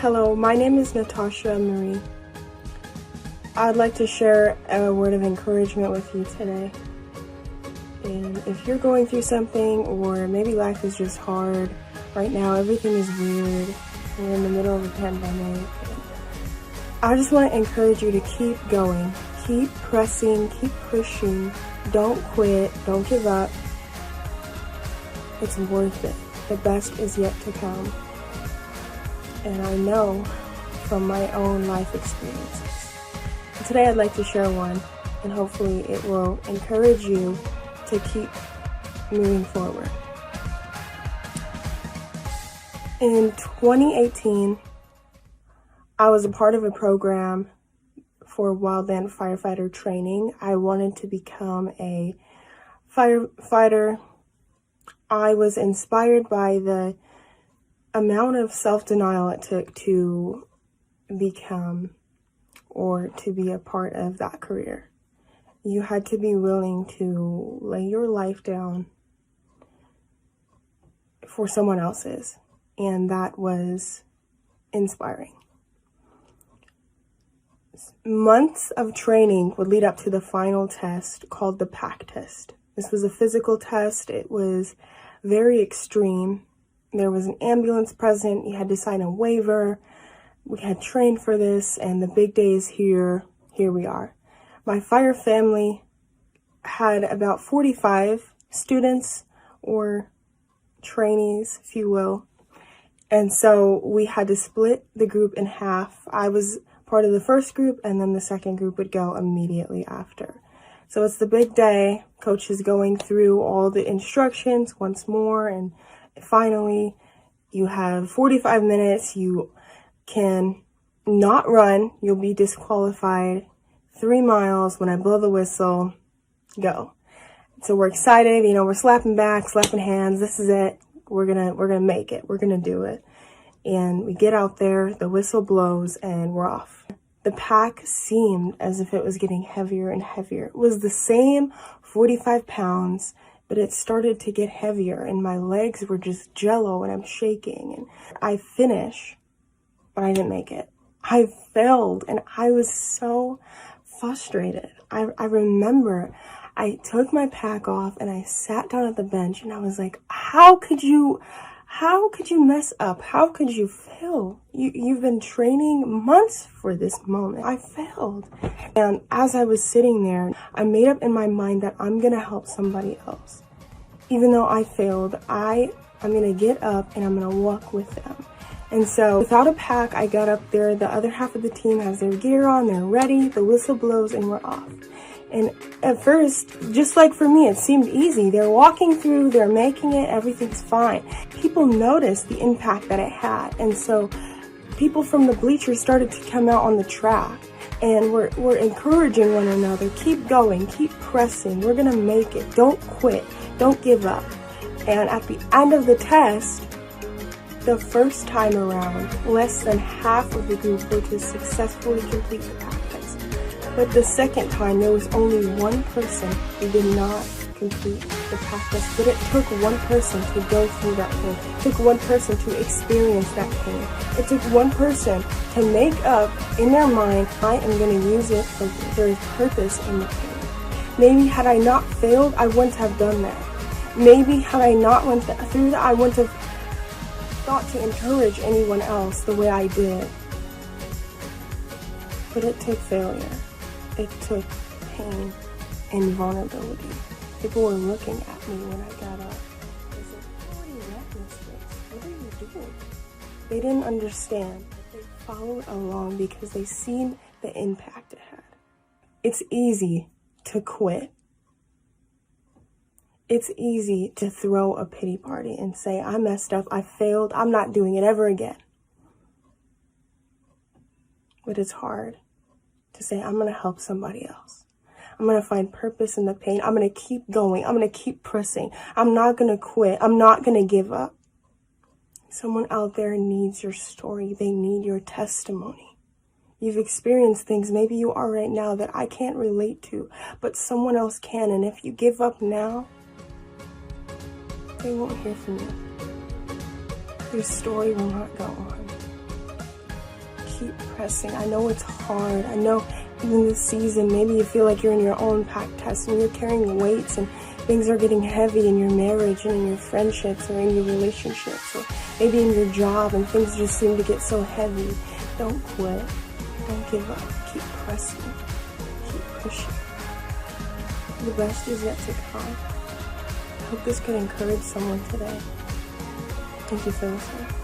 Hello, my name is Natasha Marie. I'd like to share a word of encouragement with you today. And if you're going through something, or maybe life is just hard, right now everything is weird, we're in the middle of a pandemic, I just want to encourage you to keep going, keep pressing, keep pushing, don't quit, don't give up. It's worth it. The best is yet to come. And I know from my own life experiences. And today I'd like to share one, and hopefully it will encourage you to keep moving forward. In 2018, I was a part of a program for wildland firefighter training. I wanted to become a firefighter. I was inspired by the amount of self-denial it took to become or to be a part of that career. You had to be willing to lay your life down for someone else's, and that was inspiring. Months of training would lead up to the final test called the PAC test. This was a physical test. It was very extreme. There was an ambulance present. You had to sign a waiver. We had trained for this, and the big day is here. Here we are. My fire family had about 45 students or trainees, if you will. And so we had to split the group in half. I was part of the first group, and then the second group would go immediately after. So it's the big day. Coach is going through all the instructions once more, and finally, you have 45 minutes. You can not run. You'll be disqualified. 3 miles. When I blow the whistle, go. So we're excited. You know, we're slapping back, slapping hands. This is it. We're gonna make it. We're gonna do it. And we get out there. The whistle blows, and we're off. The pack seemed as if it was getting heavier and heavier. It was the same 45 pounds. But it started to get heavier, and my legs were just jello, and I'm shaking. And I finish, but I didn't make it. I failed, and I was so frustrated. I remember I took my pack off, and I sat down at the bench, and I was like, how could you mess up? How could you fail? You've been training months for this moment. I failed. And as I was sitting there, I made up in my mind that I'm going to help somebody else. Even though I failed, I'm going to get up and I'm going to walk with them. And so without a pack, I got up there. The other half of the team has their gear on. They're ready. The whistle blows and we're off. And at first, just like for me, it seemed easy. They're walking through, they're making it, everything's fine. People noticed the impact that it had. And so people from the bleachers started to come out on the track. And we're encouraging one another. Keep going, keep pressing. We're going to make it. Don't quit. Don't give up. And at the end of the test, the first time around, less than half of the group were to successfully complete the pack test. But the second time, there was only one person who did not complete the pack test. But it took one person to go through that pain. It took one person to experience that pain. It took one person to make up in their mind, I am going to use it for there is purpose in the pain. Maybe had I not failed, I wouldn't have done that. Maybe had I not went through that, I wouldn't have thought to encourage anyone else the way I did. But it took failure. It took pain and vulnerability. People were looking at me when I got up. They said, how are you wrapping this? What are you doing? They didn't understand. They followed along because they seen the impact it had. It's easy to quit. It's easy to throw a pity party and say, I messed up, I failed, I'm not doing it ever again. But it's hard to say, I'm going to help somebody else. I'm going to find purpose in the pain. I'm going to keep going. I'm going to keep pressing. I'm not going to quit. I'm not going to give up. Someone out there needs your story. They need your testimony. You've experienced things maybe you are right now that I can't relate to, but someone else can. And if you give up now, they won't hear from you. Your story will not go on. keep pressing. I know it's hard. I know in this season, maybe you feel like you're in your own pack test and you're carrying weights and things are getting heavy in your marriage and in your friendships or in your relationships or maybe in your job and things just seem to get so heavy. Don't quit. Don't give up. Keep pressing. Keep pushing. The best is yet to come. I hope this could encourage someone today. Thank you for listening.